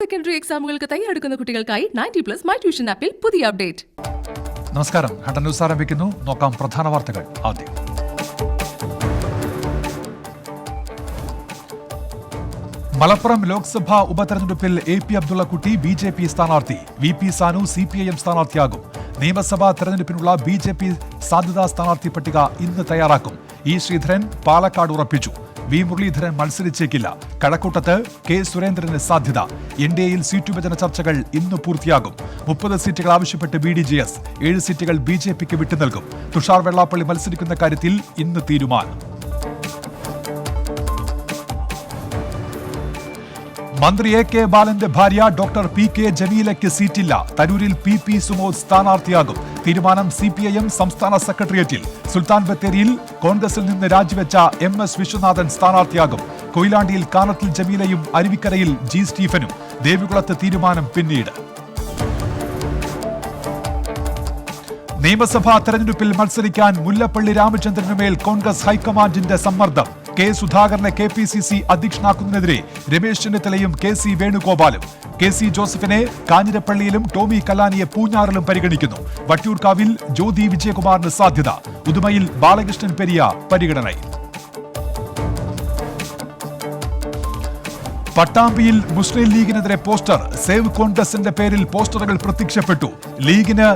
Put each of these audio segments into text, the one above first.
Secondary എക്സാമുകൾക്ക് തയ്യാറെടുക്കുന്ന കുട്ടികൾക്കായി 90+ my tuition ആപ്പിൽ പുതിയ അപ്ഡേറ്റ്. നമസ്കാരം. ഹട്ടൻ ന്യൂസ് ആരംഭിക്കുന്നു. നോക്കാം പ്രധാന വാർത്തകൾ. ആദ്യം മലപ്പുറം ലോക്സഭാ ഉപതെരഞ്ഞെടുപ്പിൽ AP അബ്ദുള്ളക്കുട്ടി BJP സ്ഥാനാർത്ഥി, VP സാനു CPIM സ്ഥാനാർത്ഥിയാകും. നിയമസഭാ തെരഞ്ഞെടുപ്പിനുള്ള BJP സാധ്യതാ സ്ഥാനാർത്ഥി പട്ടിക ഇന്ന് തയ്യാറാക്കും. E ശ്രീധരൻ പാലക്കാട് ഉറപ്പിച്ചു. V മുരളീധരൻ മത്സരിച്ചേക്കില്ല. കഴക്കൂട്ടത്ത് K സുരേന്ദ്രന് സാധ്യത. NDAയിൽ സീറ്റ് വിഭജന ചർച്ചകൾ ഇന്ന് പൂർത്തിയാകും. 30 സീറ്റുകൾ ആവശ്യപ്പെട്ട് BDJS, 7 സീറ്റുകൾ BJPക്ക് വിട്ടുനൽകും. തുഷാർ വെള്ളാപ്പള്ളി മത്സരിക്കുന്ന കാര്യത്തിൽ ഇന്ന് തീരുമാനം. മന്ത്രി AK ബാലന്റെ ഭാര്യ ഡോക്ടർ PK ജമീലയ്ക്ക് സീറ്റില്ല. തരൂരിൽ PP സുമോദ് സ്ഥാനാർത്ഥിയാകും. തീരുമാനം CPIM സംസ്ഥാന സെക്രട്ടേറിയറ്റിൽ. സുൽത്താൻ ബത്തേരിയിൽ കോൺഗ്രസിൽ നിന്ന് രാജിവെച്ച MS വിശ്വനാഥൻ സ്ഥാനാർത്ഥിയാകും. കൊയിലാണ്ടിയിൽ കാനത്തിൽ ജമീലയും അരുവിക്കരയിൽ G സ്റ്റീഫനും. ദേവികുളത്ത് തീരുമാനം പിന്നീട്. നിയമസഭാ തെരഞ്ഞെടുപ്പിൽ മത്സരിക്കാൻ മുല്ലപ്പള്ളി രാമചന്ദ്രനുമേൽ കോൺഗ്രസ് ഹൈക്കമാൻഡിന്റെ സമ്മർദ്ദം. K സുധാകരനെ KPCC അധ്യക്ഷനാക്കുന്നതിനെതിരെ രമേശ് ചെന്നിത്തലയും KC വേണുഗോപാലും. KC ജോസഫിനെ കാഞ്ഞിരപ്പള്ളിയിലും ടോമി കല്ലാനിയെ പൂഞ്ഞാറിലും പരിഗണിക്കുന്നു. വട്ടിയൂർക്കാവിൽ ജ്യോതി വിജയകുമാറിന് സാധ്യത. ഉദുമയിൽ ബാലകൃഷ്ണൻ പെരിയ പരിഗണനയിൽ. പട്ടാമ്പിയിൽ മുസ്ലിം ലീഗിനെതിരെ പോസ്റ്റർ. സേവ് കോൺഗ്രസിന്റെ പേരിൽ പോസ്റ്ററുകൾ പ്രത്യക്ഷപ്പെട്ടു. ലീഗിന്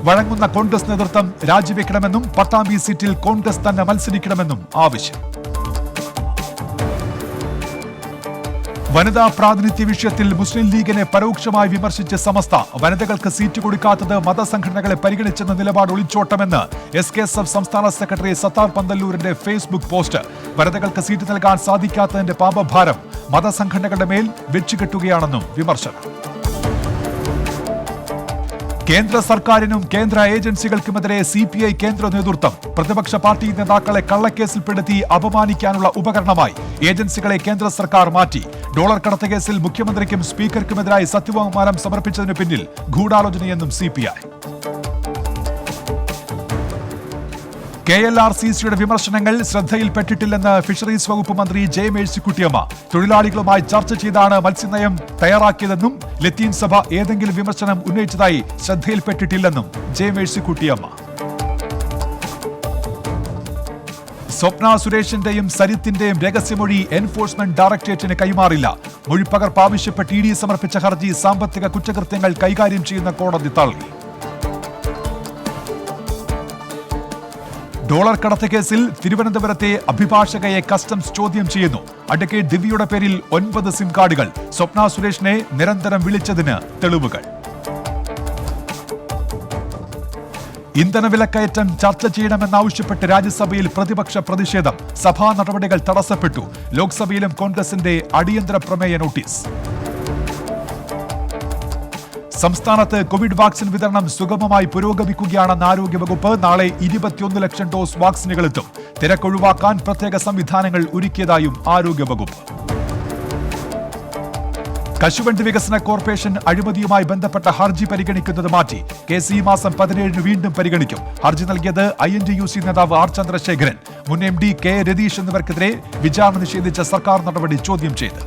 വഴങ്ങുന്ന കോൺഗ്രസ് നേതൃത്വം രാജിവെക്കണമെന്നും പട്ടാമ്പി സീറ്റിൽ കോൺഗ്രസ് തന്നെ മത്സരിക്കണമെന്നും ആവശ്യം. വനിതാ പ്രാതിനിധ്യ വിഷയത്തിൽ മുസ്ലിം ലീഗിനെ പരോക്ഷമായി വിമർശിച്ച് സമസ്ത. വനിതകൾക്ക് സീറ്റ് കൊടുക്കാത്തത് മതസംഘടനകളെ പരിഗണിച്ചെന്ന നിലപാട് ഒളിച്ചോട്ടമെന്ന് SKSF സംസ്ഥാന സെക്രട്ടറി സത്താർ പന്തല്ലൂരിന്റെ ഫേസ്ബുക്ക് പോസ്റ്റ്. വനിതകൾക്ക് സീറ്റ് നൽകാൻ സാധിക്കാത്തതിന്റെ പാപഭാരം മതസംഘടനകളുടെ മേൽ വെച്ചുകെട്ടുകയാണെന്നും വിമർശനം. കേന്ദ്ര സർക്കാരിനും കേന്ദ്ര ഏജൻസികൾക്കുമെതിരെ CPI കേന്ദ്ര നേതൃത്വം. പ്രതിപക്ഷ പാർട്ടി നേതാക്കളെ കള്ളക്കേസിൽപ്പെടുത്തി അപമാനിക്കാനുള്ള ഉപകരണമായി ഏജൻസികളെ കേന്ദ്ര സർക്കാർ മാറ്റി. ഡോളർ കടത്ത് കേസിൽ മുഖ്യമന്ത്രിക്കും സ്പീക്കർക്കുമെതിരായി സത്യവാങ്മൂലം സമർപ്പിച്ചതിന് പിന്നിൽ ഗൂഢാലോചനയെന്നും CPI. KLRCCയുടെ വിമർശനങ്ങൾ ശ്രദ്ധയിൽപ്പെട്ടിട്ടില്ലെന്ന് ഫിഷറീസ് വകുപ്പ് മന്ത്രി J മേഴ്സിക്കുട്ടിയമ്മ. തൊഴിലാളികളുമായി ചർച്ച ചെയ്താണ് മത്സ്യനയം തയ്യാറാക്കിയതെന്നും ലത്തീൻ സഭ ഏതെങ്കിലും വിമർശനം ഉന്നയിച്ചതായി ശ്രദ്ധയിൽപ്പെട്ടിട്ടില്ലെന്നും J മേഴ്സിക്കുട്ടിയമ്മ. സ്വപ്ന സുരേഷിന്റെയും സരിത്തിന്റെയും രഹസ്യമൊഴി എൻഫോഴ്സ്മെന്റ് ഡയറക്ടറേറ്റിന് കൈമാറില്ല. മൊഴിപ്പകർപ്പ് ആവശ്യപ്പെട്ട് ED സമർപ്പിച്ച ഹർജി സാമ്പത്തിക കുറ്റകൃത്യങ്ങൾ കൈകാര്യം ചെയ്യുന്ന കോടതി തള്ളി. ഡോളർ കടത്ത് കേസിൽ തിരുവനന്തപുരത്തെ അഭിഭാഷകയെ കസ്റ്റംസ് ചോദ്യം ചെയ്യുന്നു. അഡ്വക്കേറ്റ് ദിവ്യയുടെ പേരിൽ 9 സിം കാർഡുകൾ. സ്വപ്ന സുരേഷിനെ നിരന്തരം വിളിച്ചതിന് തെളിവുകൾ. ഇന്ധനവിലക്കയറ്റം ചർച്ച ചെയ്യണമെന്നാവശ്യപ്പെട്ട് രാജ്യസഭയിൽ പ്രതിപക്ഷ പ്രതിഷേധം. സഭാ നടപടികൾ തടസ്സപ്പെട്ടു. ലോക്സഭയിലും കോൺഗ്രസിന്റെ അടിയന്തര പ്രമേയ നോട്ടീസ്. സംസ്ഥാനത്ത് കോവിഡ് വാക്സിൻ വിതരണം സുഗമമായി പുരോഗമിക്കുകയാണെന്ന് ആരോഗ്യവകുപ്പ്. നാളെ 21 ലക്ഷം ഡോസ് വാക്സിനുകൾ എത്തും. തിരക്കൊഴിവാക്കാൻ പ്രത്യേക സംവിധാനങ്ങൾ ഒരുക്കിയതായും ആരോഗ്യവകുപ്പ്. കശുവണ്ടി വികസന കോർപ്പറേഷൻ അഴിമതിയുമായി ബന്ധപ്പെട്ട ഹർജി പരിഗണിക്കുന്നത് മാറ്റി. കേസ് ഈ മാസം 17 വീണ്ടും പരിഗണിക്കും. ഹർജി നൽകിയത് INTUC നേതാവ് R ചന്ദ്രശേഖരൻ. മുൻ MD K രതീഷ് എന്നിവർക്കെതിരെ വിചാരണ നിഷേധിച്ച സർക്കാർ നടപടി ചോദ്യം ചെയ്ത്.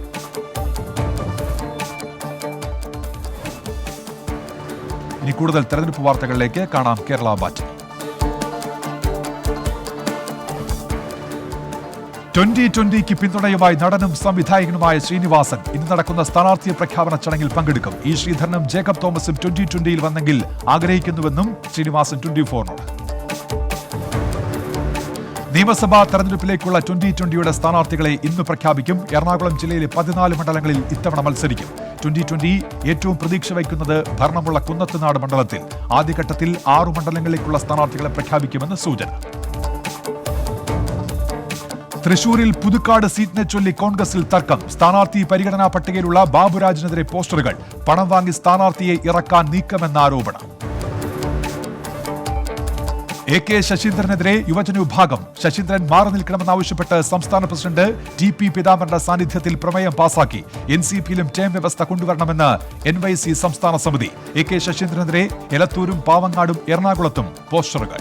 ഇനി കൂടുതൽ തെരഞ്ഞെടുപ്പ് വാർത്തകളിലേക്ക് കാണാം കേരള ബാറ്റ്. 2020 പിന്തുണയുമായി നടനും സംവിധായകനുമായ ശ്രീനിവാസൻ ഇന്ന് നടക്കുന്ന സ്ഥാനാർത്ഥി പ്രഖ്യാപന ചടങ്ങിൽ പങ്കെടുക്കും. E ശ്രീധരനും ജേക്കബ് തോമസും 2020 വന്നെങ്കിൽ ആഗ്രഹിക്കുന്നുവെന്നും ശ്രീനിവാസൻ 24നോട്. നിയമസഭാ തെരഞ്ഞെടുപ്പിലേക്കുള്ള 2020യുടെ സ്ഥാനാർത്ഥികളെ ഇന്ന് പ്രഖ്യാപിക്കും. എറണാകുളം ജില്ലയിലെ 14 മണ്ഡലങ്ങളിൽ ഇത്തവണ മത്സരിക്കും. 2020 ഏറ്റവും പ്രതീക്ഷ വയ്ക്കുന്നത് ഭരണമുള്ള കുന്നത്തുനാട് മണ്ഡലത്തിൽ. ആദ്യഘട്ടത്തിൽ 6 മണ്ഡലങ്ങളിലേക്കുള്ള സ്ഥാനാർത്ഥികളെ പ്രഖ്യാപിക്കുമെന്ന് സൂചന. തൃശൂരിൽ പുതുക്കാട് സീറ്റിനെ ചൊല്ലി കോൺഗ്രസിൽ തർക്കം. സ്ഥാനാർത്ഥി പരിഗണനാ പട്ടികയിലുള്ള ബാബുരാജിനെതിരെ പോസ്റ്ററുകൾ. പണം വാങ്ങി സ്ഥാനാർത്ഥിയെ ഇറക്കാൻ നീക്കമെന്ന ആരോപണം. AK ശശീന്ദ്രനെതിരെ യുവജന വിഭാഗം. ശശീന്ദ്രൻ മാറി നിൽക്കണമെന്നാവശ്യപ്പെട്ട് സംസ്ഥാന പ്രസിഡന്റ് TP പീതാംബരന്റെ സാന്നിധ്യത്തിൽ പ്രമേയം പാസാക്കി. NCPയിലും ടേം വ്യവസ്ഥ കൊണ്ടുവരണമെന്ന് NYC സംസ്ഥാന സമിതി. AK ശശീന്ദ്രനെതിരെ എലത്തൂരും പാവങ്ങാടും എറണാകുളത്തും പോസ്റ്ററുകൾ.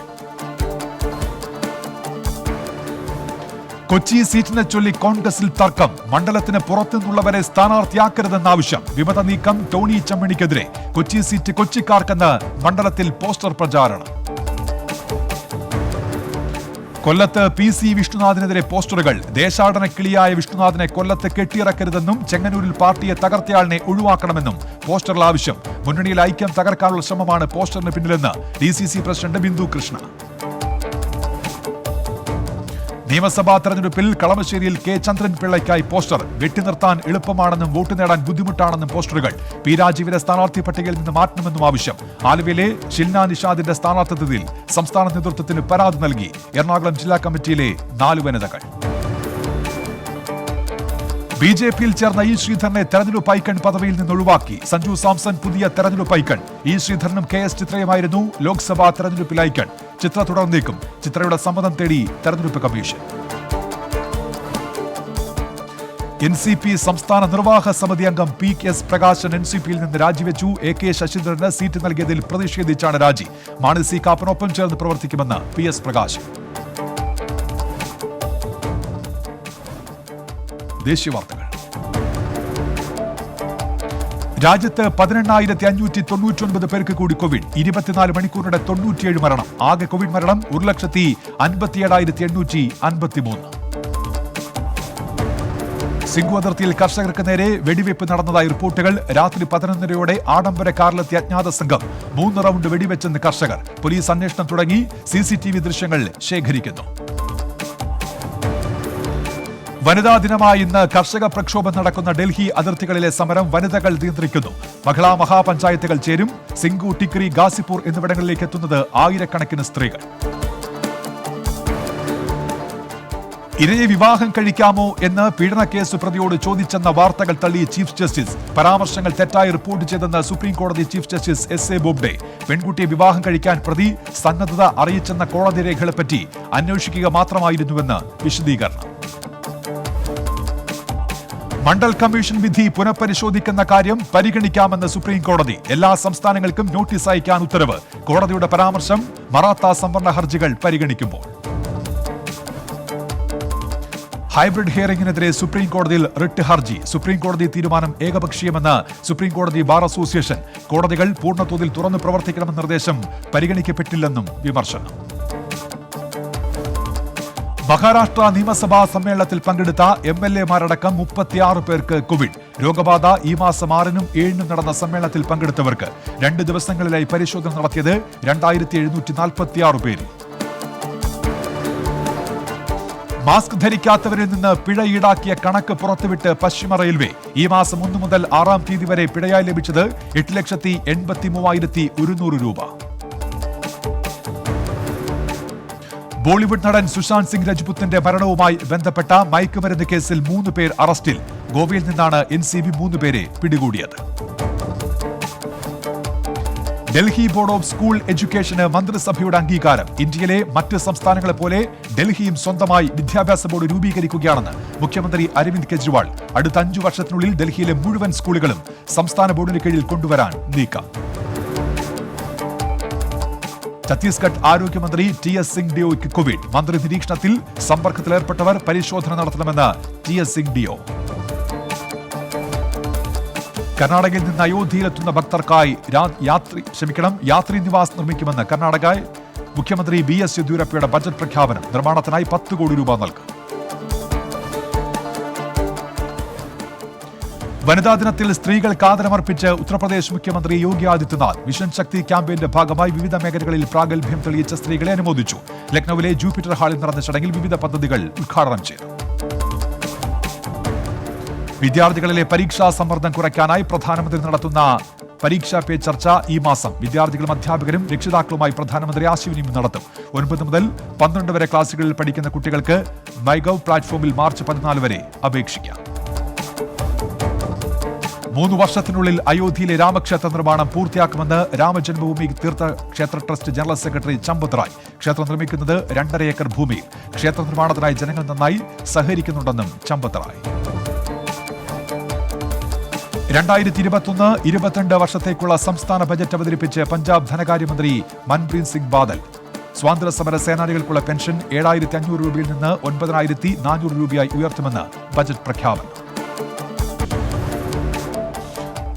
കൊച്ചി സീറ്റിനെ ചൊല്ലി കോൺഗ്രസിൽ തർക്കം. മണ്ഡലത്തിന് പുറത്തുനിന്നുള്ളവരെ സ്ഥാനാർത്ഥിയാക്കരുതെന്ന ആവശ്യം. വിമത നീക്കം ടോണി ചമ്മണിക്കെതിരെ. കൊച്ചി സീറ്റ് കൊച്ചിക്കാർക്കെന്ന് മണ്ഡലത്തിൽ പോസ്റ്റർ പ്രചാരണം. കൊല്ലത്ത് PC വിഷ്ണുനാഥിനെതിരെ പോസ്റ്ററുകൾ. ദേശാടന കിളിയായ വിഷ്ണുനാഥിനെ കൊല്ലത്ത് കെട്ടിയിറക്കരുതെന്നും ചെങ്ങന്നൂരിൽ പാർട്ടിയെ തകർത്തയാളിനെ ഒഴിവാക്കണമെന്നും പോസ്റ്ററിൽ ആവശ്യം. മുന്നണിയിൽ ഐക്യം തകർക്കാനുള്ള ശ്രമമാണ് പോസ്റ്ററിന് പിന്നിലെന്ന് DCC പ്രസിഡന്റ് ബിന്ദു കൃഷ്ണ. നിയമസഭാ തെരഞ്ഞെടുപ്പിൽ കളമശ്ശേരിയിൽ K ചന്ദ്രൻപിള്ളയ്ക്കായി പോസ്റ്റർ. വെട്ടിനിർത്താൻ എളുപ്പമാണെന്നും വോട്ട് നേടാൻ ബുദ്ധിമുട്ടാണെന്നും പോസ്റ്ററുകൾ. P രാജീവിനെ സ്ഥാനാർത്ഥി പട്ടികയിൽ നിന്ന് മാറ്റണമെന്നും ആവശ്യം. ആലുവയിലെ ഷിൽന നിഷാദിന്റെ സ്ഥാനാർത്ഥിത്വത്തിൽ സംസ്ഥാന നേതൃത്വത്തിന് പരാതി നൽകി. എറണാകുളം ജില്ലാ കമ്മിറ്റിയിലെ 4 വനിതകൾ. BJPയിൽ ചേർന്ന E ശ്രീധരനെ തെരഞ്ഞെടുപ്പ് ഐക്കൺ പദവിയിൽ നിന്ന് ഒഴിവാക്കി. സഞ്ജു സാംസൺ പുതിയ തെരഞ്ഞെടുപ്പ് ഐക്കൺ. E ശ്രീധരനും KS ചിത്രയുമായിരുന്നു ലോക്സഭാ തെരഞ്ഞെടുപ്പിൽ ഐക്കൺ. ചിത്ര തുടർന്നേക്കും. ചിത്രയുടെ സമ്മതം തേടി തെരഞ്ഞെടുപ്പ് കമ്മീഷൻ. NCP സംസ്ഥാന നിർവാഹക സമിതി അംഗം PS പ്രകാശൻ NCPയിൽ നിന്ന് രാജിവെച്ചു. AK ശശീന്ദ്രന് സീറ്റ് നൽകിയതിൽ പ്രതിഷേധിച്ചാണ് രാജി. മാണി C കാപ്പനൊപ്പം ചേർന്ന് പ്രവർത്തിക്കുമെന്ന് PS പ്രകാശൻ. ദേശീയ വാർത്തകൾ. രാജ്യത്ത് 18,599 പേർക്ക് കൂടി കോവിഡ്. 24 മണിക്കൂറിനിടെ 97 മരണം. ആകെ കോവിഡ് മരണം 1,57,853. സിംഗു അതിർത്തിയിൽ കർഷകർക്ക് നേരെ വെടിവെയ്പ് നടന്നതായി റിപ്പോർട്ടുകൾ. രാത്രി 11:30 ആഡംബര കാറിലെത്തിയ അജ്ഞാത സംഘം 3 റൗണ്ട് വെടിവെച്ചെന്ന് കർഷകർ. പോലീസ് അന്വേഷണം തുടങ്ങി. CCTV ദൃശ്യങ്ങൾ ശേഖരിക്കുന്നു. വനിതാ ദിനമായി ഇന്ന് കർഷക പ്രക്ഷോഭം നടക്കുന്ന ഡൽഹി അതിർത്തികളിലെ സമരം വനിതകൾ നിയന്ത്രിക്കുന്നു. മഹിളാ മഹാപഞ്ചായത്തുകൾ ചേരും. സിംഗു, ടിക്രി, ഗാസിപൂർ എന്നിവിടങ്ങളിലേക്ക് എത്തുന്നത് ആയിരക്കണക്കിന് സ്ത്രീകൾ. ഇരയെ വിവാഹം കഴിക്കാമോ എന്ന് പീഡനക്കേസ് പ്രതിയോട് ചോദിച്ചെന്ന വാർത്തകൾ തള്ളി ചീഫ് ജസ്റ്റിസ്. പരാമർശങ്ങൾ തെറ്റായി റിപ്പോർട്ട് ചെയ്തെന്ന് സുപ്രീം കോടതി ചീഫ് ജസ്റ്റിസ് SA ബോബ്ഡെ. പെൺകുട്ടിയെ വിവാഹം കഴിക്കാൻ പ്രതി സന്നദ്ധത അറിയിച്ചെന്ന കോടതി രേഖകളെപ്പറ്റി അന്വേഷിക്കുക മാത്രമായിരുന്നുവെന്ന് വിശദീകരണം. മണ്ഡൽ കമ്മീഷൻ വിധി പുനഃപരിശോധിക്കുന്ന കാര്യം പരിഗണിക്കാമെന്ന് സുപ്രീം കോടതി. എല്ലാ സംസ്ഥാനങ്ങൾക്കും നോട്ടീസ് അയക്കാൻ ഉത്തരവ്. കോടതിയുടെ പരാമർശം മറാത്ത സംവരണ ഹർജികൾ പരിഗണിക്കുമ്പോൾ. ഹൈബ്രിഡ് ഹിയറിംഗിനെതിരെ സുപ്രീം കോടതിയിൽ റിട്ട് ഹർജി. സുപ്രീം കോടതി തീരുമാനം ഏകപക്ഷീയമെന്ന് സുപ്രീം കോടതി ബാർ അസോസിയേഷൻ. കോടതികൾ പൂർണ്ണതോതിൽ തുറന്നു പ്രവർത്തിക്കണമെന്ന നിർദ്ദേശം പരിഗണിക്കപ്പെട്ടില്ലെന്നും വിമർശനം. മഹാരാഷ്ട്ര നിയമസഭാ സമ്മേളനത്തിൽ പങ്കെടുത്ത MLA-മാരടക്കം 36 പേർക്ക് കോവിഡ്. രോഗബാധ ഈ മാസം 6-നും 7-നും നടന്ന സമ്മേളനത്തിൽ പങ്കെടുത്തവർക്ക് 2 ദിവസങ്ങളിലായി പരിശോധന നടത്തിയത് 2746 പേരിൽ. മാസ്ക് ധരിക്കാത്തവരിൽ നിന്ന് പിഴ ഈടാക്കിയ കണക്ക് പുറത്തുവിട്ട് പശ്ചിമ റെയിൽവേ. ഈ മാസം 1 മുതൽ 6-ാം തീയതി വരെ പിഴയായി ലഭിച്ചത് 8,83,100 രൂപ. ബോളിവുഡ് നടൻ സുശാന്ത് സിംഗ് രജ്പുത്തിന്റെ മരണവുമായി ബന്ധപ്പെട്ട മയക്കുമരുന്ന് കേസിൽ 3 പേർ അറസ്റ്റിൽ. ഗോവയിൽ നിന്നാണ് NCB 3 പേരെ പിടികൂടിയത്. ഡൽഹി ബോർഡ് ഓഫ് സ്കൂൾ എഡ്യൂക്കേഷന് മന്ത്രിസഭയുടെ അംഗീകാരം. ഇന്ത്യയിലെ മറ്റ് സംസ്ഥാനങ്ങളെ പോലെ ഡൽഹിയും സ്വന്തമായി വിദ്യാഭ്യാസ ബോർഡ് രൂപീകരിക്കുകയാണെന്ന് മുഖ്യമന്ത്രി അരവിന്ദ് കെജ്രിവാൾ. അടുത്ത 5 വർഷത്തിനുള്ളിൽ ഡൽഹിയിലെ മുഴുവൻ സ്കൂളുകളും സംസ്ഥാന ബോർഡിന് കീഴിൽ കൊണ്ടുവരാൻ നീക്കം. ഛത്തീസ്ഗഡ് ആരോഗ്യമന്ത്രി TS സിംഗ്ഡിയോയ്ക്ക് കോവിഡ്. മന്ത്രി നിരീക്ഷണത്തിൽ. സമ്പർക്കത്തിലേർപ്പെട്ടവർ പരിശോധന നടത്തണമെന്ന് TS സിംഗ്ഡിയോ. കർണാടകയിൽ നിന്ന് അയോധ്യയിലെത്തുന്ന ഭക്തർക്കായി യാത്രി നിവാസ് നിർമ്മിക്കുമെന്ന് കർണാടക മുഖ്യമന്ത്രി BS യെദ്യൂരപ്പയുടെ ബജറ്റ് പ്രഖ്യാപനം. നിർമ്മാണത്തിനായി 10 കോടി രൂപ നൽകും. വനിതാ ദിനത്തിൽ സ്ത്രീകൾക്ക് ആദരമർപ്പിച്ച് ഉത്തർപ്രദേശ് മുഖ്യമന്ത്രി യോഗി ആദിത്യനാഥ്. മിഷൻ ശക്തി ക്യാമ്പയിന്റെ ഭാഗമായി വിവിധ മേഖലകളിൽ പ്രാഗൽഭ്യം തെളിയിച്ച സ്ത്രീകളെ അനുമോദിച്ചു. ലക്നൌവിലെ ജൂപ്പിറ്റർ ഹാളിൽ നടന്ന ചടങ്ങിൽ വിവിധ പദ്ധതികൾ ഉദ്ഘാടനം ചെയ്തു. വിദ്യാർത്ഥികളിലെ പരീക്ഷാ സമ്മർദ്ദം കുറയ്ക്കാനായി പ്രധാനമന്ത്രി നടത്തുന്ന പരീക്ഷാ പേ ചർച്ച ഈ മാസം. വിദ്യാർത്ഥികളും അധ്യാപകരും രക്ഷിതാക്കളുമായി പ്രധാനമന്ത്രി ആശയവിനിമയം നടത്തും. 9 മുതൽ 12 വരെ ക്ലാസുകളിൽ പഠിക്കുന്ന കുട്ടികൾക്ക് മൈഗവ് പ്ലാറ്റ്ഫോമിൽ മാർച്ച് 14 വരെ അപേക്ഷിക്കാം. 3 വർഷത്തിനുള്ളിൽ അയോധ്യയിലെ രാമക്ഷേത്ര നിർമ്മാണം പൂർത്തിയാക്കുമെന്ന് Ramajanmabhoomi Theerthakshetra trust general secretary Champat Rai. ക്ഷേത്രം നിർമ്മിക്കുന്നത് 2.5 ഏക്കർ ഭൂമിയിൽ. ക്ഷേത്ര നിർമ്മാണത്തിനായി ജനങ്ങൾ നന്നായി സഹകരിക്കുന്നുണ്ടെന്നും ചമ്പത് റായ്. 2021-22 വർഷത്തേക്കുള്ള സംസ്ഥാന ബജറ്റ് അവതരിപ്പിച്ച് പഞ്ചാബ് ധനകാര്യമന്ത്രി മൻപ്രീത് സിംഗ് ബാദൽ. സ്വാതന്ത്ര്യ സമര സേനാനികൾക്കുള്ള പെൻഷൻ 7,500 രൂപയിൽ നിന്ന് 9,400 രൂപയായി ഉയർത്തുമെന്ന് ബജറ്റ് പ്രഖ്യാപനം.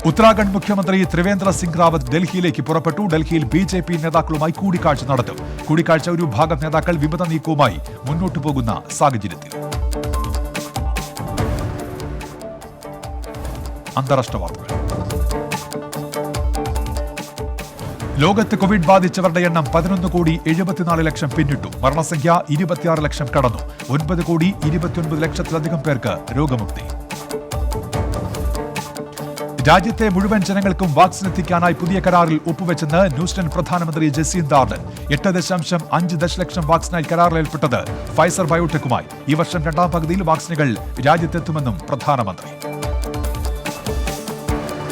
ഉത്തരാഖണ്ഡ് മുഖ്യമന്ത്രി ത്രിവേന്ദ്ര സിംഗ് റാവത്ത് ഡൽഹിയിലേക്ക് പുറപ്പെട്ടു. ഡൽഹിയിൽ BJP നേതാക്കളുമായി കൂടിക്കാഴ്ച നടത്തും. കൂടിക്കാഴ്ച ഒരു ഭാഗം നേതാക്കൾ വിമത നീക്കവുമായി മുന്നോട്ടു പോകുന്ന സാഹചര്യത്തിൽ. അന്താരാഷ്ട്ര വാർത്തകൾ. ലോകത്ത് കോവിഡ് ബാധിച്ചവരുടെ എണ്ണം 11,74,00,000 പിന്നിട്ടു. മരണസംഖ്യ 26 ലക്ഷം കടന്നു. 9,29,00,000-ലധികം പേർക്ക് രോഗമുക്തി. രാജ്യത്തെ മുഴുവൻ ജനങ്ങൾക്കും വാക്സിൻ എത്തിക്കാനായി പുതിയ കരാറിൽ ഒപ്പുവെച്ചെന്ന് ന്യൂസിലൻഡ് പ്രധാനമന്ത്രി ജസീന്ത ആർഡൻ. 8.5 ദശലക്ഷം വാക്സിനായി കരാറിലേർപ്പെട്ടത് ഫൈസർ ബയോടെക്കുമായി. ഈ വർഷം രണ്ടാം പകുതിയിൽ വാക്സിനുകൾ രാജ്യത്തെത്തുമെന്നും പ്രധാനമന്ത്രി.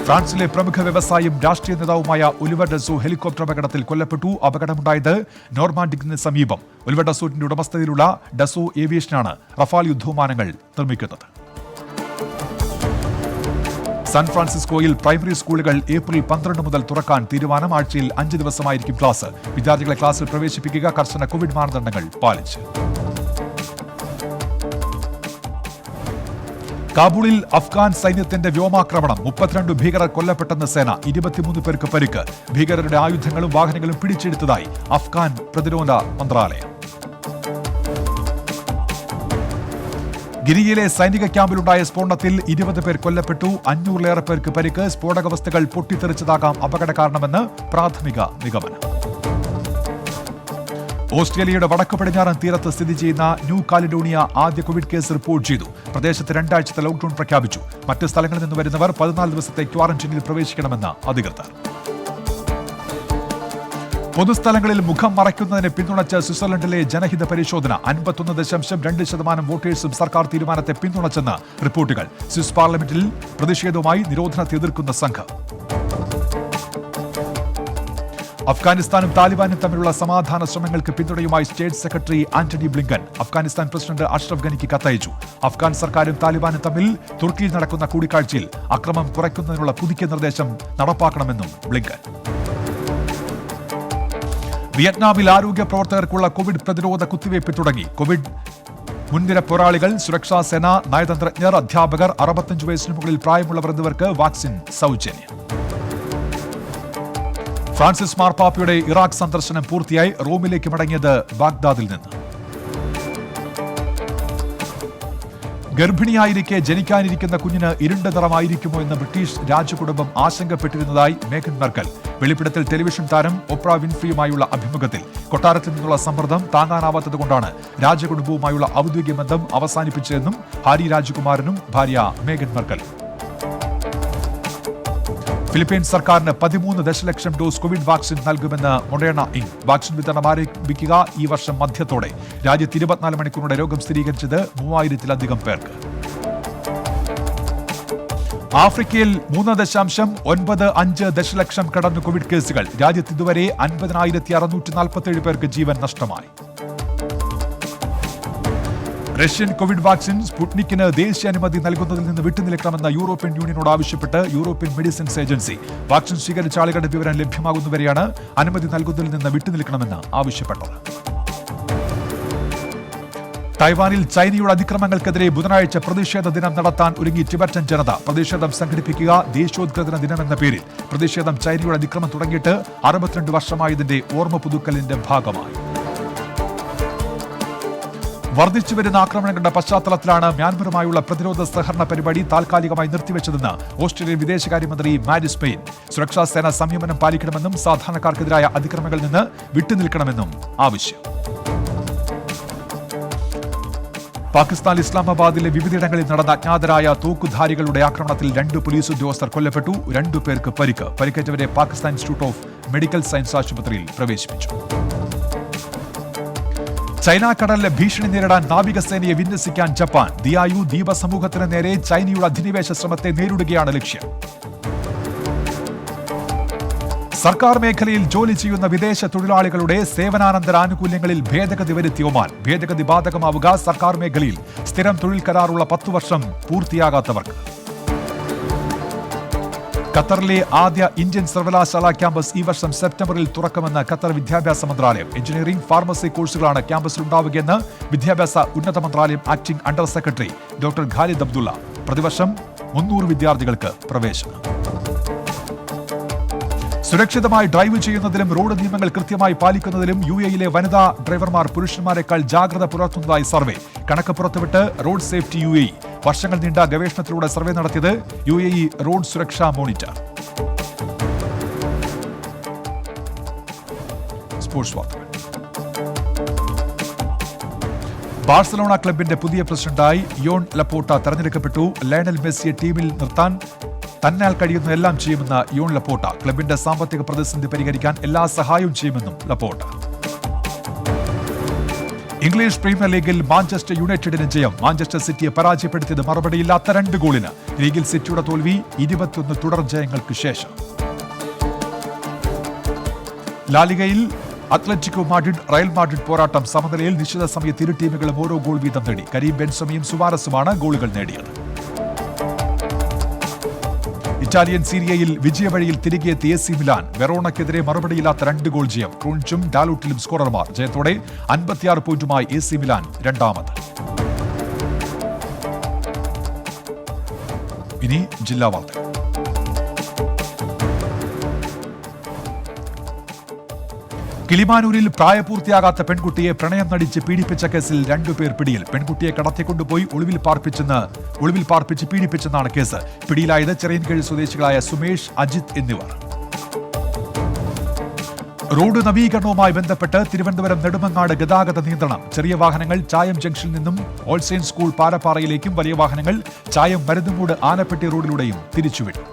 ഫ്രാൻസിലെ പ്രമുഖ വ്യവസായിയും രാഷ്ട്രീയ നേതാവുമായ ഒലിവർ ഡസോ ഹെലികോപ്റ്റർ അപകടത്തിൽ കൊല്ലപ്പെട്ടു. അപകടമുണ്ടായത് നോർമാൻഡിക്കിന് സമീപം. ഒലിവർ ഡസോയുടെ ഉടമസ്ഥതയിലുള്ള ഡസോ ഏവിയേഷനാണ് റഫാൽ യുദ്ധവിമാനങ്ങൾ നിർമ്മിക്കുന്നത്. സാൻ ഫ്രാൻസിസ്കോയിൽ പ്രൈമറി സ്കൂളുകൾ ഏപ്രിൽ 12 മുതൽ തുറക്കാൻ തീരുമാനം. ആഴ്ചയിൽ 5 ദിവസമായിരിക്കും ക്ലാസ്. വിദ്യാർത്ഥികളെ ക്ലാസ്സിൽ പ്രവേശിപ്പിക്കുക. കർശന കോവിഡ് മാനദണ്ഡങ്ങൾ പാലിച്ച്. കാബൂളിൽ അഫ്ഗാൻ സൈന്യത്തിന്റെ വ്യോമാക്രമണം. 32 ഭീകരർ കൊല്ലപ്പെട്ടെന്ന് സേന. 23 പേർക്ക് പരിക്ക്. ഭീകരരുടെ ആയുധങ്ങളും വാഹനങ്ങളും പിടിച്ചെടുത്തതായി അഫ്ഗാൻ പ്രതിരോധ മന്ത്രാലയം. ഗിരിയിലെ സൈനിക ക്യാമ്പിലുണ്ടായ സ്ഫോടനത്തിൽ 20 പേർ കൊല്ലപ്പെട്ടു. 500-ലേറെ പേർക്ക് പരിക്ക്. സ്ഫോടക വസ്തുക്കൾ പൊട്ടിത്തെറിച്ചതാകാം അപകട കാരണമെന്ന് പ്രാഥമിക നിഗമനം. ഓസ്ട്രേലിയയുടെ വടക്കു പടിഞ്ഞാറൻ തീരത്ത് സ്ഥിതി ചെയ്യുന്ന ന്യൂ കാലിഡോണിയ ആദ്യ കോവിഡ് കേസ് റിപ്പോർട്ട് ചെയ്തു. പ്രദേശത്ത് 2 ആഴ്ചത്തെ ലോക്ഡൌൺ പ്രഖ്യാപിച്ചു. മറ്റ് സ്ഥലങ്ങളിൽ നിന്ന് വരുന്നവർ 14 ദിവസത്തെ ക്വാറന്റീനിൽ പ്രവേശിക്കണമെന്ന് അധികൃതർ. പൊതുസ്ഥലങ്ങളിൽ മുഖം മറയ്ക്കുന്നതിനെ പിന്തുണച്ച് സ്വിറ്റ്സർലൻഡിലെ ജനഹിത പരിശോധന. 51.2% വോട്ടേഴ്സും സർക്കാർ തീരുമാനത്തെ പിന്തുണച്ചെന്ന് റിപ്പോർട്ടുകൾ. സ്വിസ് പാർലമെന്റിൽ പ്രതിഷേധവുമായി നിരോധനത്തെ എതിർക്കുന്ന സംഘം. അഫ്ഗാനിസ്ഥാനും താലിബാനും തമ്മിലുള്ള സമാധാന ശ്രമങ്ങൾക്ക് പിന്തുണയുമായി state secretary Antony Blinken Afghanistan president Ashraf ഗനിക്ക് കത്തയച്ചു. അഫ്ഗാൻ സർക്കാരും താലിബാനും തമ്മിൽ തുർക്കിയിൽ നടക്കുന്ന കൂടിക്കാഴ്ചയിൽ അക്രമം കുറയ്ക്കുന്നതിനുള്ള പുതുക്കിയ നിർദ്ദേശം നടപ്പാക്കണമെന്നും ബ്ലിങ്കൻ. വിയറ്റ്നാമിൽ ആരോഗ്യ പ്രവർത്തകർക്കുള്ള കോവിഡ് പ്രതിരോധ കുത്തിവയ്പ് തുടങ്ങി. കോവിഡ് മുൻനിര പോരാളികൾ, സുരക്ഷാ സേന, നയതന്ത്രജ്ഞർ, അധ്യാപകർ, 65 വയസ്സിന് മുകളിൽ പ്രായമുള്ളവർ എന്നിവർക്ക് വാക്സിൻ സൗജന്യം. ഫ്രാൻസിസ് മാർപ്പാപ്പയുടെ ഇറാഖ് സന്ദർശനം പൂർത്തിയായി. റോമിലേക്ക് മടങ്ങിയത് ബാഗ്ദാദിൽ നിന്ന്. ഗർഭിണിയായിരിക്കെ ജനിക്കാനിരിക്കുന്ന കുഞ്ഞിന് ഇരുണ്ട നിറമായിരിക്കുമോ എന്ന് ബ്രിട്ടീഷ് രാജകുടുംബം ആശങ്കപ്പെട്ടിരുന്നതായി മേഗൻ മെർക്കൽ. വെളിപ്പെടുത്തൽ ടെലിവിഷൻ താരം ഒപ്ര വിൻഫ്രിയുമായുള്ള അഭിമുഖത്തിൽ. കൊട്ടാരത്തിൽ നിന്നുള്ള സമ്മർദ്ദം താങ്ങാനാവാത്തതുകൊണ്ടാണ് രാജകുടുംബവുമായുള്ള ഔദ്യോഗിക ബന്ധം അവസാനിപ്പിച്ചതെന്നും ഹാരി രാജകുമാരനും ഭാര്യ മേഗൻ മെർക്കൽ. ഫിലിപ്പീൻസ് സർക്കാരിന് 13 ദശലക്ഷം ഡോസ് കോവിഡ് വാക്സിൻ നൽകുമെന്ന് മൊഡേണ ഇങ്ക്. വാക്സിൻ വിതരണം ആരംഭിക്കുക ഈ വർഷം മധ്യത്തോടെ. രാജ്യത്ത് 24 മണിക്കൂറിനുള്ളിൽ രോഗം സ്ഥിരീകരിച്ചത് 3000-ലധികം പേർക്ക്. ആഫ്രിക്കയിൽ 3.95 ദശലക്ഷം കടന്നു കോവിഡ് കേസുകൾ. രാജ്യത്ത് ഇതുവരെ 50,647 പേർക്ക് ജീവൻ നഷ്ടമായി. റഷ്യൻ കോവിഡ് വാക്സിൻ സ്പുട്നിക്കിന് ദേശീയ അനുമതി നൽകുന്നതിൽ നിന്ന് വിട്ടുനിൽക്കണമെന്ന് യൂറോപ്യൻ യൂണിയനോട് ആവശ്യപ്പെട്ട് യൂറോപ്യൻ മെഡിസിൻസ് ഏജൻസി. വാക്സിൻ സ്വീകരിച്ച ആളുകളുടെ വിവരം ലഭ്യമാകുന്നവരെയാണ് അനുമതി നൽകുന്നതിൽ നിന്ന് വിട്ടുനിൽക്കണമെന്ന് ആവശ്യപ്പെട്ടത്. തായ്വാനിൽ ചൈനയുടെ അതിക്രമങ്ങൾക്കെതിരെ ബുധനാഴ്ച പ്രതിഷേധ ദിനം നടത്താൻ ഒരുങ്ങി ടിബറ്റൻ ജനത. പ്രതിഷേധം സംഘടിപ്പിക്കുക ദേശീയോദ്ഗ്രഥന ദിനമെന്ന പേരിൽ. പ്രതിഷേധം ചൈനയുടെ അതിക്രമം തുടങ്ങിയിട്ട് 62 വർഷമായതിന്റെ ഓർമ്മ പുതുക്കലിന്റെ ഭാഗമായി. വർദ്ധിച്ചുവരുന്ന ആക്രമണങ്ങളുടെ പശ്ചാത്തലത്തിലാണ് മ്യാൻമറുമായുള്ള പ്രതിരോധ സഹകരണ പരിപാടി താൽക്കാലികമായി നിർത്തിവെച്ചതെന്ന് ഓസ്ട്രേലിയൻ വിദേശകാര്യമന്ത്രി മാരിസ് പെയിൻ. സുരക്ഷാ സേന സംയമനം പാലിക്കണമെന്നും സാധാരണക്കാർക്കെതിരായ അതിക്രമങ്ങളിൽ നിന്ന് വിട്ടുനിൽക്കണമെന്നും ആവശ്യം. പാകിസ്ഥാൻ ഇസ്ലാമാബാദിലെ വിവിധയിടങ്ങളിൽ നടന്ന അജ്ഞാതരായ തോക്കുധാരികളുടെ ആക്രമണത്തിൽ 2 പോലീസ് ഉദ്യോഗസ്ഥർ കൊല്ലപ്പെട്ടു. 2 പേർക്ക് പരിക്ക്. പരിക്കേറ്റവരെ Pakistan institute of medical science ആശുപത്രിയിൽ പ്രവേശിപ്പിച്ചു. ചൈന കടലിലെ ഭീഷണി നേരിടാൻ നാവികസേനയെ വിന്യസിക്കാൻ ജപ്പാൻ. ദിയായു ദ്വീപ സമൂഹത്തിന് നേരെ ചൈനയുടെ അധിനിവേശ ശ്രമത്തെ നേരിടുകയാണ് ലക്ഷ്യം. സർക്കാർ മേഖലയിൽ ജോലി ചെയ്യുന്ന വിദേശ തൊഴിലാളികളുടെ സേവനാനന്തര ആനുകൂല്യങ്ങളിൽ ഭേദഗതി വരുത്തി ഒമാൻ. ഭേദഗതി ബാധകമാവുക സർക്കാർ മേഖലയിൽ സ്ഥിരം തൊഴിൽ കരാറുള്ള 10 വർഷം പൂർത്തിയാകാത്തവർക്ക്. ഖത്തറിലെ ആദ്യ ഇന്ത്യൻ സർവകലാശാല ക്യാമ്പസ് ഈ വർഷം സെപ്റ്റംബറിൽ തുറക്കുമെന്ന് ഖത്തർ വിദ്യാഭ്യാസ മന്ത്രാലയം. എഞ്ചിനീയറിംഗ്, ഫാർമസി കോഴ്സുകളാണ് ക്യാമ്പസിൽ ഉണ്ടാവുകയെന്ന് വിദ്യാഭ്യാസ ഉന്നത മന്ത്രാലയം acting under secretary doctor Khalid Abdulla. പ്രതിവർഷം 300 വിദ്യാർത്ഥികൾക്ക് പ്രവേശനം. സുരക്ഷിതമായി ഡ്രൈവ് ചെയ്യുന്നതിലും റോഡ് നിയമങ്ങൾ കൃത്യമായി പാലിക്കുന്നതിലും UAE-യിലെ വനിതാ ഡ്രൈവർമാർ പുരുഷന്മാരെക്കാൾ ജാഗ്രത പുലർത്തുന്നതായി സർവേ. കണക്ക് പുറത്തുവിട്ട് റോഡ് സേഫ്റ്റി UAE. വർഷങ്ങൾ നീണ്ട ഗവേഷണത്തിലൂടെ സർവേ നടത്തിയത് UAE റോഡ് സുരക്ഷാ മോണിറ്റർ. സ്പോർട്സ് വാർത്തകൾ. ബാഴ്സലോണ ക്ലബിന്റെ പുതിയ പ്രസിഡന്റായി യോൺ ലപ്പോർട്ട തെരഞ്ഞെടുക്കപ്പെട്ടു. ലയണൽ മെസ്സിയെ ടീമിൽ നിർത്താൻ തന്നാൽ കഴിയുന്ന എല്ലാം ചെയ്യുമെന്ന് യോൺ ലപ്പോർട്ട. ക്ലബിന്റെ സാമ്പത്തിക പ്രതിസന്ധി പരിഹരിക്കാൻ എല്ലാ സഹായവും ചെയ്യുമെന്നും ലപ്പോർട്ട. ഇംഗ്ലീഷ് പ്രീമിയർ ലീഗിൽ മാഞ്ചസ്റ്റർ യുണൈറ്റഡിന് ജയം. മാഞ്ചസ്റ്റർ സിറ്റിയെ പരാജയപ്പെടുത്തിയത് മറുപടിയില്ലാത്ത 2 ഗോളിന്. ലീഗിൽ സിറ്റിയുടെ തോൽവി 21 തുടർ ജയങ്ങൾക്ക് ശേഷം. ലാലിഗയിൽ അത്ലറ്റിക്കോ മാഡ്രിഡ് റയൽ മാഡ്രിഡ് പോരാട്ടം സമനിലയിൽ. നിശ്ചിത സമയത്ത് ഇരു ടീമുകളും ഓരോ ഗോൾ വീതം നേടി. കരീം ബെൻസമയും സുവാരസുമാണ് ഗോളുകൾ നേടിയത്. ഇറ്റാലിയൻ സീരിയയിൽ വിജയവഴിയിൽ തിരികെ എത്തിയ AC മിലാൻ. വെറോണയ്ക്കെതിരെ മറുപടിയില്ലാത്ത 2 ഗോൾ ജയം. ക്രൂൺച്ചും ഡാലൂട്ടിലും സ്കോറർമാർ. ജയത്തോടെ 56 പോയിന്റുമായി AC മിലാൻ രണ്ടാമത്. ഇനി ജില്ലാ വാർത്തകൾ. കിളിമാനൂരിൽ പ്രായപൂർത്തിയാകാത്ത പെൺകുട്ടിയെ പ്രണയം നടിച്ച് പീഡിപ്പിച്ച കേസിൽ 2 പേർ പിടിയിൽ. പെൺകുട്ടിയെ കടത്തിക്കൊണ്ടുപോയി ഒളിവിൽ പാർപ്പിച്ച് പീഡിപ്പിച്ചെന്നാണ് കേസ്. പിടിയിലായത് ചിറയൻകീഴ് സ്വദേശികളായ സുമേഷ്, അജിത് എന്നിവർ. റോഡ് നവീകരണവുമായി ബന്ധപ്പെട്ട് തിരുവനന്തപുരം നെടുമങ്ങാട് ഗതാഗത നിയന്ത്രണം. ചെറിയ വാഹനങ്ങൾ ചായം ജംഗ്ഷനിൽ നിന്നും ഓൾസെയിൻ സ്കൂൾ പാലപ്പാറയിലേക്കും, വലിയ വാഹനങ്ങൾ ചായം മരുന്നുമൂട് ആനപ്പെട്ടി റോഡിലൂടെയും തിരിച്ചുവിടും.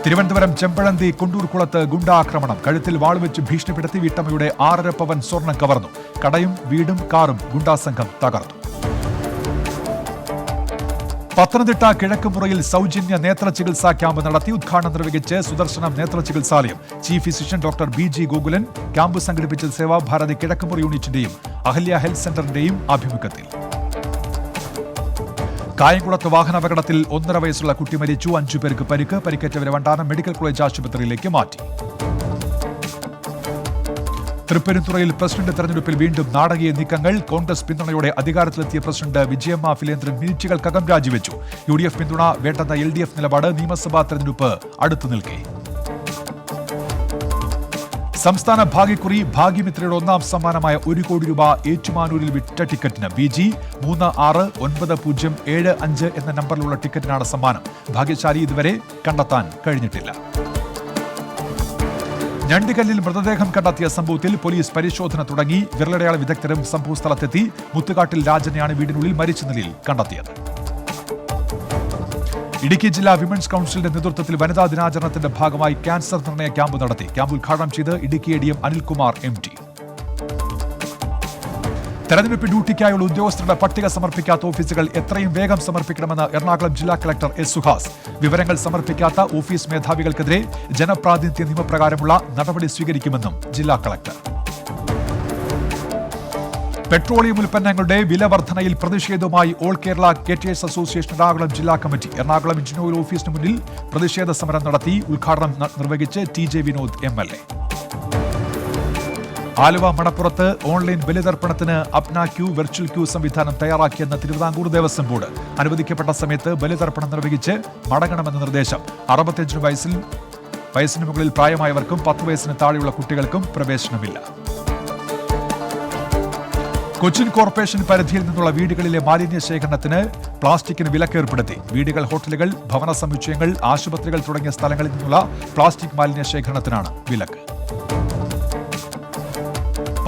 തിരുവനന്തപുരം ചെമ്പഴന്തി കുണ്ടൂർക്കുളത്ത് ഗുണ്ടാക്രമണം. കഴുത്തിൽ വാളുവെച്ച് ഭീഷണിപ്പെടുത്തി വീട്ടമ്മയുടെ 6.5 പവൻ സ്വർണം കവർന്നു. കടയും വീടും കാറും ഗുണ്ടാസംഘം തകർത്തു. പത്തനംതിട്ട കിഴക്കുമുറയിൽ സൗജന്യ നേത്ര ചികിത്സാ ക്യാമ്പ് നടത്തി. ഉദ്ഘാടനം നിർവഹിച്ച് സുദർശനം നേത്ര ചികിത്സാലയം chief physician doctor BG Gokulan. Camp സംഘടിപ്പിച്ച സേവാഭാരതി കിഴക്കുമുറ യൂണിറ്റിന്റെയും അഹല്യ ഹെൽത്ത് സെന്ററിന്റെയും ആഭിമുഖ്യത്തിൽ. കായംകുളത്ത് വാഹനാപകടത്തിൽ 1.5 വയസ്സുള്ള കുട്ടി മരിച്ചു. 5 പേർക്ക് പരിക്ക്. പരിക്കേറ്റവരെ വണ്ടാനം മെഡിക്കൽ കോളേജ് ആശുപത്രിയിലേക്ക് മാറ്റി. തൃപ്പരുന്തുറയിൽ പ്രസിഡന്റ് തെരഞ്ഞെടുപ്പിൽ വീണ്ടും നാടകീയ നീക്കങ്ങൾ. കോൺഗ്രസ് പിന്തുണയോടെ അധികാരത്തിലെത്തിയ പ്രസിഡന്റ് വിജയമ്മ ഫിലേന്ദ്രൻ മിനിറ്റുകൾക്കകം രാജിവെച്ചു. UDF പിന്തുണ വേണ്ടെന്ന LDF നിലപാട്. നിയമസഭാ തെരഞ്ഞെടുപ്പ് അടുത്തു നിൽക്കെ. സംസ്ഥാന ഭാഗ്യക്കുറി ഭാഗ്യമിത്രയുടെ 1ാം സമ്മാനമായ 1 കോടി രൂപ ഏറ്റുമാനൂരിൽ വിറ്റ ടിക്കറ്റിന്. BG 369075 എന്ന നമ്പറിലുള്ള ടിക്കറ്റിനാണ് സമ്മാനം. ഭാഗ്യശാലി ഇതുവരെ കണ്ടെത്താൻ കഴിഞ്ഞിട്ടില്ല. ഞണ്ടിക്കല്ലിൽ മൃതദേഹം കണ്ടെത്തിയ സംഭവത്തിൽ പോലീസ് പരിശോധന തുടങ്ങി. വിരലടയാള വിദഗ്ധരും സംഭവസ്ഥലത്തെത്തി. മുത്തുകാട്ടിൽ രാജനെയാണ് വീടിനുള്ളിൽ മരിച്ച നിലയിൽ കണ്ടെത്തിയത്. ഇടുക്കി ജില്ലാ വിമൻസ് കൌൺസിലിന്റെ നേതൃത്വത്തിൽ വനിതാ ദിനാചരണത്തിന്റെ ഭാഗമായി ക്യാൻസർ നിർണയ ക്യാമ്പ് നടത്തി. ക്യാമ്പ് ഉദ്ഘാടനം ചെയ്ത് ഇടുക്കി ADM അനിൽകുമാർ MT. തെരഞ്ഞെടുപ്പ് ഡ്യൂട്ടിക്കായുള്ള ഉദ്യോഗസ്ഥരുടെ പട്ടിക സമർപ്പിക്കാത്ത ഓഫീസുകൾ എത്രയും വേഗം സമർപ്പിക്കണമെന്ന് എറണാകുളം ജില്ലാ കളക്ടർ S. സുഹാസ്. വിവരങ്ങൾ സമർപ്പിക്കാത്ത ഓഫീസ് മേധാവികൾക്കെതിരെ ജനപ്രാതിനിധ്യ നിയമപ്രകാരമുള്ള നടപടി സ്വീകരിക്കുമെന്നും ജില്ലാ കളക്ടർ. പെട്രോളിയം ഉൽപ്പന്നങ്ങളുടെ വില വർധനയിൽ പ്രതിഷേധവുമായി ഓൾ കേരള കേറ്റേഴ്സ് അസോസിയേഷൻ എറണാകുളം ജില്ലാ കമ്മിറ്റി. എറണാകുളം എഞ്ചിൻ ഓയിൽ ഓഫീസിന് മുന്നിൽ പ്രതിഷേധ സമരം നടത്തി. ഉദ്ഘാടനം നിർവഹിച്ച് TJ വിനോദ് MLA. ആലുവ മണപ്പുറത്ത് ഓൺലൈൻ ബലിതർപ്പണത്തിന് അപ്ന ക്യൂ വെർച്വൽ ക്യൂ സംവിധാനം തയ്യാറാക്കിയെന്ന് തിരുവിതാംകൂർ ദേവസ്വം ബോർഡ്. അനുവദിക്കപ്പെട്ട സമയത്ത് ബലിതർപ്പണം നിർവഹിച്ച് മടങ്ങണമെന്ന നിർദ്ദേശം. 65 വയസ്സിന് മുകളിൽ പ്രായമായവർക്കും 10 വയസ്സിന് താഴെയുള്ള കുട്ടികൾക്കും പ്രവേശനമില്ല. കൊച്ചിൻ കോർപ്പറേഷൻ പരിധിയിൽ നിന്നുള്ള വീടുകളിലെ മാലിന്യ ശേഖരണത്തിന് പ്ലാസ്റ്റിക്കിന് വിലക്കേർപ്പെടുത്തി. വീടുകൾ, ഹോട്ടലുകൾ, ഭവന സമുച്ചയങ്ങൾ, ആശുപത്രികൾ തുടങ്ങിയ സ്ഥലങ്ങളിൽ നിന്നുള്ള പ്ലാസ്റ്റിക് മാലിന്യ ശേഖരണത്തിനാണ് വിലക്ക്.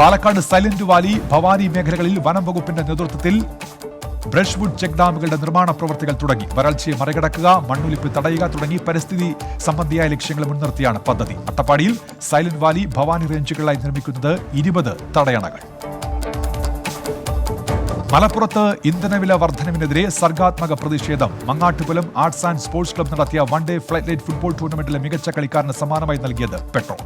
പാലക്കാട് സൈലന്റ് വാലി, ഭവാനി മേഖലകളിൽ വനം വകുപ്പിന്റെ നേതൃത്വത്തിൽ ബ്രഷ്വുഡ് ചെക്ക് ഡാമുകളുടെ നിർമ്മാണ പ്രവൃത്തികൾ തുടങ്ങി. വരൾച്ചയെ മറികടക്കുക, മണ്ണൊലിപ്പ് തടയുക തുടങ്ങി പരിസ്ഥിതി സംബന്ധിയായ ലക്ഷ്യങ്ങൾ മുൻനിർത്തിയാണ് പദ്ധതി. അട്ടപ്പാടിയിൽ സൈലന്റ് വാലി, ഭവാനി റേഞ്ചുകളായി നിർമ്മിക്കുന്നത് 20 തടയണകൾ. മലപ്പുറത്ത് ഇന്ധനവില വർധനവിനെതിരെ സർഗാത്മക പ്രതിഷേധം. Mangattupulam arts and sports club നടത്തിയ 1 ഡേ ഫ്ലൈറ്റ് ലൈറ്റ് ഫുട്ബോൾ ടൂർണമെന്റിലെ മികച്ച കളിക്കാരന് സമ്മാനമായി നൽകിയത് പെട്രോൾ.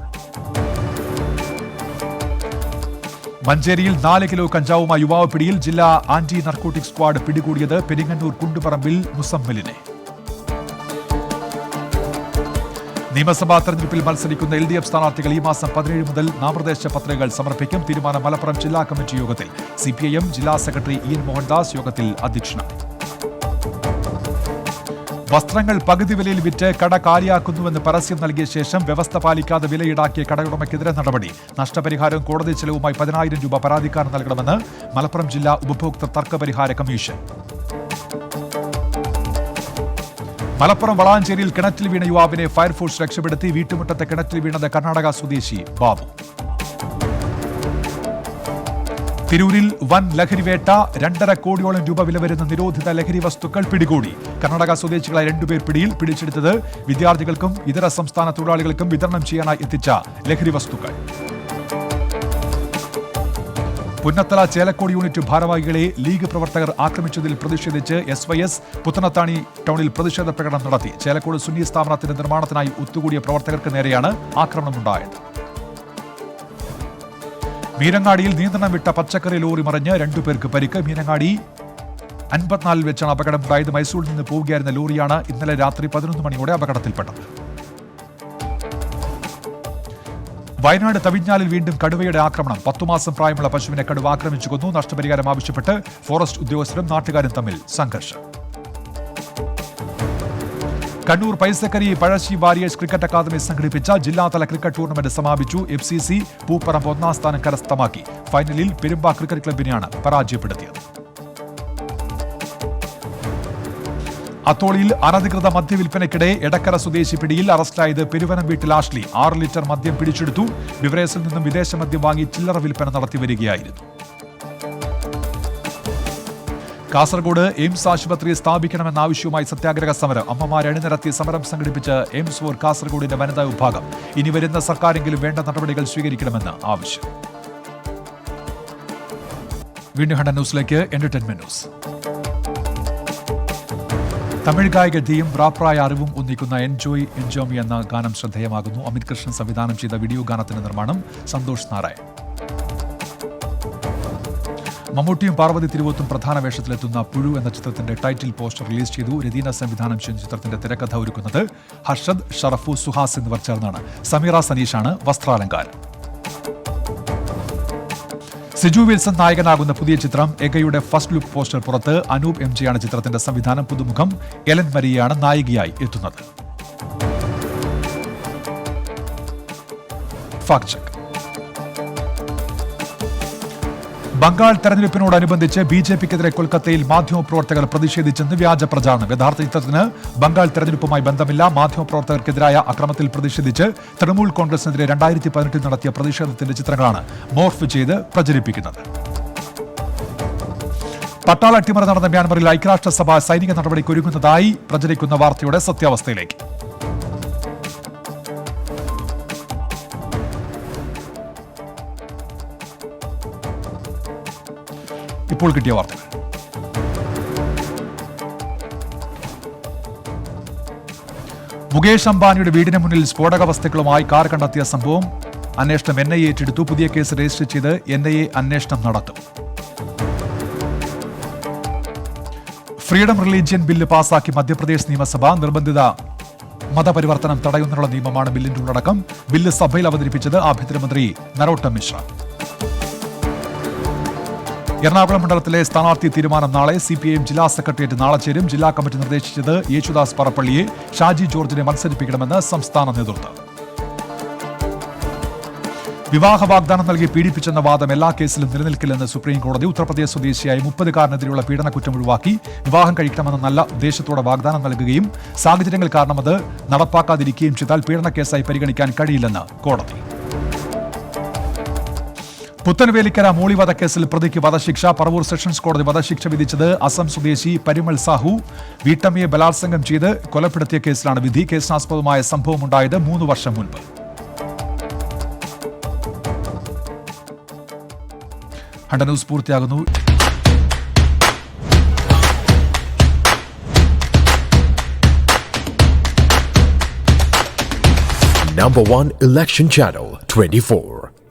മഞ്ചേരിയിൽ 4 കിലോ കഞ്ചാവുമായി യുവാവ് പിടിയിൽ. ജില്ലാ ആന്റി നർക്കോട്ടിക് സ്ക്വാഡ് പിടികൂടിയത് പെരിങ്ങന്നൂർ കുണ്ടുപറമ്പിൽ മുസമ്മിലിനെ. നിയമസഭാ തെരഞ്ഞെടുപ്പിൽ മത്സരിക്കുന്ന LDF സ്ഥാനാർത്ഥികൾ ഈ മാസം 17 മുതൽ നാമനിർദ്ദേശ പത്രികകൾ സമർപ്പിക്കും. തീരുമാനം മലപ്പുറം ജില്ലാ കമ്മിറ്റി യോഗത്തിൽ. CPIM ജില്ലാ സെക്രട്ടറി EN മോഹൻദാസ് യോഗത്തിൽ അധ്യക്ഷനായി. വസ്ത്രങ്ങൾ പകുതി വിലയിൽ വിറ്റ് കട കാലിയാക്കുന്നുവെന്ന് പരസ്യം നൽകിയ ശേഷം വ്യവസ്ഥ പാലിക്കാതെ വില ഈടാക്കിയ കടയുടമയ്ക്കെതിരെ നടപടി. നഷ്ടപരിഹാരവും കോടതി ചെലവുമായി 10,000 രൂപ പരാതിക്കാരൻ നൽകണമെന്ന് മലപ്പുറം ജില്ലാ ഉപഭോക്തൃ തർക്കപരിഹാര കമ്മീഷൻ. മലപ്പുറം വളാഞ്ചേരിയിൽ കിണറ്റിൽ വീണ യുവാവിനെ ഫയർഫോഴ്സ് രക്ഷപ്പെടുത്തി. വീട്ടുമുറ്റത്തെ കിണറ്റിൽ വീണത് കർണാടക സ്വദേശി ബാബു. തിരൂരിൽ വൻ ലഹരിവേട്ട. 2.5 കോടിയോളം രൂപ വില വരുന്ന നിരോധിത ലഹരി വസ്തുക്കൾ പിടികൂടി. കർണാടക സ്വദേശികളായ 2 പേർ പിടിയിൽ. പിടിച്ചെടുത്തത് വിദ്യാർത്ഥികൾക്കും ഇതര സംസ്ഥാന തൊഴിലാളികൾക്കും വിതരണം ചെയ്യാനായി എത്തിച്ച ലഹരി വസ്തുക്കൾ. പുന്നത്തല ചേലക്കോട് യൂണിറ്റ് ഭാരവാഹികളെ ലീഗ് പ്രവർത്തകർ ആക്രമിച്ചതിൽ പ്രതിഷേധിച്ച് SYS പുത്തനത്താണി ടൗണിൽ പ്രതിഷേധ പ്രകടനം നടത്തി. ചേലക്കോട് സുന്നി സ്ഥാപനത്തിന്റെ നിർമ്മാണത്തിനായി ഒത്തുകൂടിയ പ്രവർത്തകർക്ക് നേരെയാണ് ആക്രമണമുണ്ടായത്. മീനങ്ങാടിയിൽ നിയന്ത്രണം വിട്ട പച്ചക്കറി ലോറി മറിഞ്ഞ് 2 പേർക്ക് പരിക്ക്. മീനങ്ങാടി 54 വെച്ചാണ് അപകടമുണ്ടായത്. മൈസൂരിൽ നിന്ന് പോവുകയായിരുന്ന ലോറിയാണ് ഇന്നലെ രാത്രി 11 മണിയോടെ അപകടത്തിൽപ്പെട്ടത്. വയനാട് തവിഞ്ഞാലിൽ വീണ്ടും കടുവയുടെ ആക്രമണം. 10 മാസം പ്രായമുള്ള പശുവിനെ കടുവ ആക്രമിച്ചു കൊന്നു. നഷ്ടപരിഹാരം ആവശ്യപ്പെട്ട് ഫോറസ്റ്റ് ഉദ്യോഗസ്ഥരും നാട്ടുകാരും തമ്മിൽ സംഘർഷം. Kannur Paisakkari Pazhassi warriors cricket academy സംഘടിപ്പിച്ച ജില്ലാതല ക്രിക്കറ്റ് ടൂർണമെന്റ് സമാപിച്ചു. FCC പൂപ്പറമ്പ് 1ാം സ്ഥാനം കരസ്ഥമാക്കി. ഫൈനലിൽ പെരുമ്പ ക്രിക്കറ്റ് ക്ലബിനെയാണ് പരാജയപ്പെടുത്തിയത്. അത്തോളിയിൽ അനധികൃത മദ്യവിൽപ്പനയ്ക്കിടെ എടക്കര സ്വദേശി പിടിയിൽ. അറസ്റ്റിലായത് പെരുവനം വീട്ടിൽ ആഷ്ലി. 6 ലിറ്റർ മദ്യം പിടിച്ചെടുത്തു. ബിവറേസിൽ നിന്നും വിദേശ മദ്യം വാങ്ങി ചില്ലറ വിൽപ്പന നടത്തി വരികയായിരുന്നു. കാസർഗോഡ് എയിംസ് ആശുപത്രി സ്ഥാപിക്കണമെന്ന ആവശ്യവുമായി സത്യാഗ്രഹ സമരം. അമ്മമാരെ അണിനിരത്തി സമരം സംഘടിപ്പിച്ച് എയിംസ് ഫോർ കാസർഗോഡിന്റെ വനിതാ വിഭാഗം. ഇനി വരുന്ന സർക്കാരെങ്കിലും വേണ്ട നടപടികൾ സ്വീകരിക്കണമെന്ന് ആവശ്യം. വീണ്ടും ഹണ്ട ന്യൂസിലേക്ക്. Entertainment news. തമിഴ് ഗായക ഡിയും പ്രാപ്രായ അറിവും ഒന്നിക്കുന്ന എൻജോയ് മി എന്ന ഗാനം ശ്രദ്ധേയമാകുന്നു. അമിത് കൃഷ്ണൻ സംവിധാനം ചെയ്ത വീഡിയോ ഗാനത്തിന്റെ നിർമ്മാണം സന്തോഷ് നാരായൺ. മമ്മൂട്ടിയും പാർവതി തിരുവോത്തും പ്രധാന വേഷത്തിലെത്തുന്ന പുഴു എന്ന ചിത്രത്തിന്റെ ടൈറ്റിൽ പോസ്റ്റർ റിലീസ് ചെയ്തു. രതീന സംവിധാനം ചെയ്യുന്ന ചിത്രത്തിന്റെ തിരക്കഥ ഒരുക്കുന്നത് ഹർഷദ്, ഷറഫു, സുഹാസ് എന്നിവർ ചേർന്നാണ്. സമീറ സനീഷാണ് വസ്ത്രാലങ്കാരം. സിജു വിൽസൺ നായകനാകുന്ന പുതിയ ചിത്രം എഗയുടെ ഫസ്റ്റ് ലുക്ക് പോസ്റ്റർ പുറത്ത്. അനൂപ് MJ ആണ് ചിത്രത്തിന്റെ സംവിധാനം. പുതുമുഖം എലൻ മരിയയാണ് നായികയായി എത്തുന്നത്. Fact check. ബംഗാൾ തെരഞ്ഞെടുപ്പിനോടനുബന്ധിച്ച് BJPക്കെതിരെ കൊൽക്കത്തയിൽ മാധ്യമപ്രവർത്തകർ പ്രതിഷേധിച്ചെന്ന് വ്യാജ പ്രചാരണം. യഥാർത്ഥ ചിത്രത്തിന് ബംഗാൾ തെരഞ്ഞെടുപ്പുമായി ബന്ധമില്ല. മാധ്യമപ്രവർത്തകർക്കെതിരായ അക്രമത്തിൽ പ്രതിഷേധിച്ച് തൃണമൂൽ കോൺഗ്രസിനെതിരെ 2018 നടത്തിയ പ്രതിഷേധത്തിന്റെ ചിത്രങ്ങളാണ് മോർഫ് ചെയ്ത് പ്രചരിപ്പിക്കുന്നത്. പട്ടാള അട്ടിമറി നടന്ന മ്യാൻമറിൽ ഐക്യരാഷ്ട്രസഭ സൈനിക നടപടിക്കൊരുങ്ങുന്നതായി പ്രചരിക്കുന്ന വാർത്തയുടെ സത്യാവസ്ഥയിലേക്ക്. ഇപ്പോൾ കിട്ടിയ വാർത്തകൾ. മുകേഷ് അംബാനിയുടെ വീടിന് മുന്നിൽ സ്ഫോടക വസ്തുക്കളുമായി കാർ കണ്ടെത്തിയ സംഭവം അന്വേഷണം NIA ഏറ്റെടുത്തു. പുതിയ കേസ് രജിസ്റ്റർ ചെയ്ത് NIA അന്വേഷണം നടത്തും. ഫ്രീഡം റിലീജിയൻ ബില്ല് പാസാക്കി മധ്യപ്രദേശ് നിയമസഭ. നിർബന്ധിത മതപരിവർത്തനം തടയുന്നതിനുള്ള നിയമമാണ് ബില്ലിന്റെ ഉള്ളടക്കം. ബില്ല് സഭയിൽ അവതരിപ്പിച്ചത് ആഭ്യന്തരമന്ത്രി നരോട്ടം മിശ്ര. എറണാകുളം മണ്ഡലത്തിലെ സ്ഥാനാർത്ഥി തീരുമാനം നാളെ. CPIM ജില്ലാ സെക്രട്ടേറിയറ്റ് നാളെ ചേരും. ജില്ലാ കമ്മിറ്റി നിർദ്ദേശിച്ചത് യേശുദാസ് പറപ്പള്ളിയെ ഷാജി ജോർജിനെ മത്സരിപ്പിക്കണമെന്ന് സംസ്ഥാന നേതൃത്വം. വിവാഹ വാഗ്ദാനം നൽകി പീഡിപ്പിച്ചെന്ന വാദം എല്ലാ കേസിലും നിലനിൽക്കില്ലെന്ന് സുപ്രീം കോടതി. ഉത്തർപ്രദേശ് സ്വദേശിയായ 30-കാരനെതിരെയുള്ള പീഡനക്കുറ്റം ഒഴിവാക്കി വിവാഹം കഴിക്കണമെന്ന നല്ല ഉദ്ദേശത്തോടെ വാഗ്ദാനം നൽകുകയും സാഹചര്യങ്ങൾ കാരണം അത് നടപ്പാക്കാതിരിക്കുകയും ചെയ്താൽ പീഡനക്കേസായി പരിഗണിക്കാൻ കഴിയില്ലെന്ന് കോടതി. പുത്തൻവേലിക്കര മോളി വധക്കേസിൽ പ്രതിക്ക് വധശിക്ഷ. പറവൂർ സെഷൻസ് കോടതി വധശിക്ഷ വിധിച്ചത് അസം സ്വദേശി പരിമൾ സാഹു. വീട്ടമ്മയെ ബലാത്സംഗം ചെയ്ത് കൊലപ്പെടുത്തിയ കേസിലാണ് വിധി. കേസിനാസ്പദമായ സംഭവമുണ്ടായത് 3 വർഷം മുൻപ്. ഹണ്ട ന്യൂസ് പൂർത്തിയാകുന്നു. Number 1 Election Channel 24.